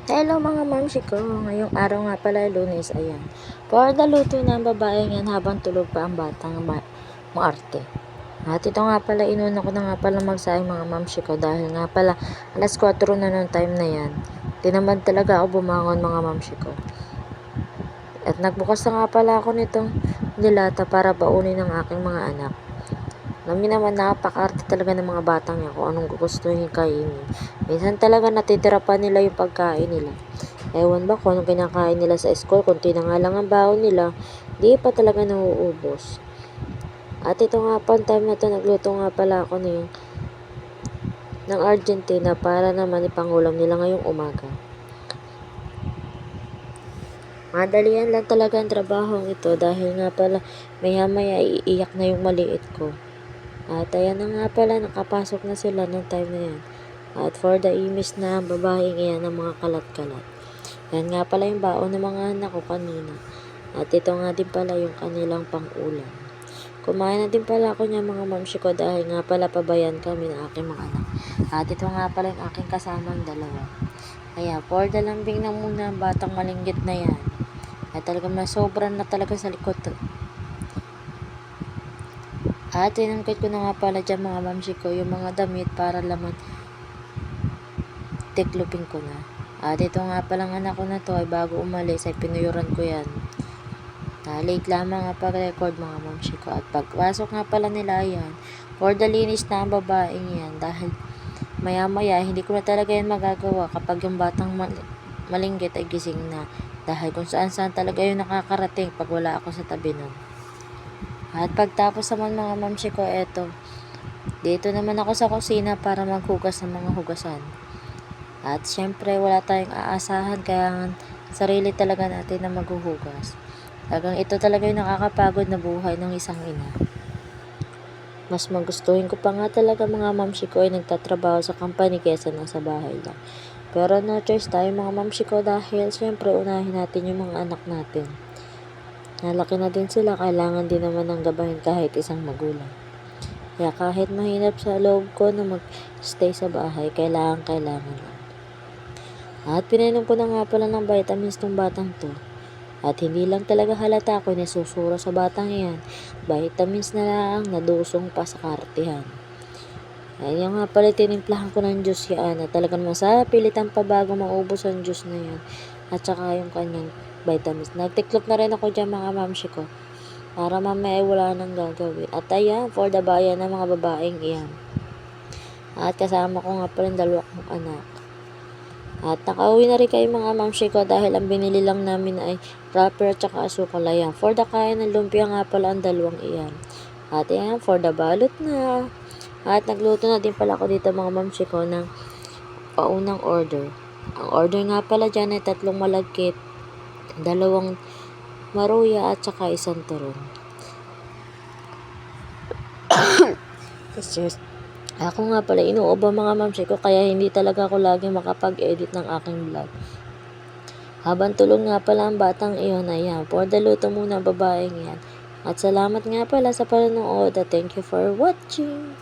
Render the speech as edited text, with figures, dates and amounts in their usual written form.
Hello mga mamsi ko, ngayong araw nga pala Lunes, ayan. For the luto ng babaeng yan habang tulog pa ang batang maarte. At ito nga pala, inuna ko na nga pala magsaing mga mamsi ko dahil nga pala alas 4 na nung time na yan. Tinamad talaga ako bumangon mga mamsi ko. At nagbukas na nga pala ako nitong dilata para baunin ng aking mga anak. Alam niyo naman, napaka-arte talaga ng mga batang yan kung anong gugustuhin kainin. Minsan talaga natitira pa nila yung pagkain nila. Ewan ba kung anong kinakain nila sa school, kunti na nga lang ang baon nila, di pa talaga nauubos. At ito nga pa, time na to, nagluto nga pala ako ng Argentina para naman ipangulam nila ngayong umaga. Madalian lang talaga ang trabaho ito dahil nga pala maya-maya iiyak na yung maliit ko. At ayan na nga pala, nakapasok na sila ng time na yan. At for the imis na babaeng iyan ng mga kalat-kalat. Yan nga pala yung baon ng mga anak ko kanina. At ito nga din pala yung kanilang pang-ulam. Kumain na din pala ako niya mga mamsi ko dahil nga pala pabayan kami ng aking mga anak. At ito nga pala yung aking kasamang dalawa. Kaya for the lambing na muna ang batang malinggit na yan. At talagang masobran na talaga sa likod. At tinangkit ko na nga pala dyan mga mamsi ko yung mga damit para laman tiklopin ko na. At ito nga palang anak ko na to ay bago umalis ay pinuyuran ko yan. Late lamang nga pag-record mga mamsi ko. At pagpasok nga pala nila yan, for the linis na ang babaeng yan dahil maya-maya hindi ko na talaga yan magagawa kapag yung batang malinggit ay gising na. Dahil kung saan-saan talaga yung nakakarating pag wala ako sa tabi nun. At pagtapos naman mga mamsi ko, eto, dito naman ako sa kusina para maghugas ng mga hugasan. At syempre wala tayong aasahan kaya sarili talaga natin na maghuhugas. Talagang ito talaga yung nakakapagod na buhay ng isang ina. Mas magustuhin ko pa nga talaga mga mamsi ko ay nagtatrabaho sa company kesa nasa bahay lang. Pero no choice tayo mga mamsi ko dahil syempre unahin natin yung mga anak natin. Nalaki na din sila, kailangan din naman ng gabahin kahit isang magulang. Kaya kahit mahirap sa loob ko na mag-stay sa bahay, kailangan lang. At pinainom ko na nga pala ng vitamins tong batang to. At hindi lang talaga halata ako nisusuro sa batang iyan. Vitamins na lang nadusong pa sa kartihan. Ayun nga pala, tinimplahan ko ng juice yan na talagang masapilitan pa bago maubos ang juice na yan. At saka yung kanyang vitamins. Nagtiklop na rin ako dyan mga mamsi ko. Para mamaya wala nang gagawin. At ayan, for the bayan ng mga babaeng iyan. At kasama ko nga pala yung dalawa kong anak. At nakauwi na rin kayo mga mamsi ko dahil ang binili lang namin ay wrapper at saka asukal. Ayan, for the kaya ng lumpia nga pala ang dalawang iyan. At ayan, for the balot na. At nagluto na din pala ako dito mga mamsi ko ng paunang order. Ang order nga pala dyan ay 3 malagkit, 2 maruya at saka 1 turon. Cheers. Ako nga pala inuubo mga mamsi ko kaya hindi talaga ako lagi makapag-edit ng aking vlog. Habang tulog nga pala ang batang iyon, ayan, for the luto muna babaeng yan. At salamat nga pala sa panonood at thank you for watching.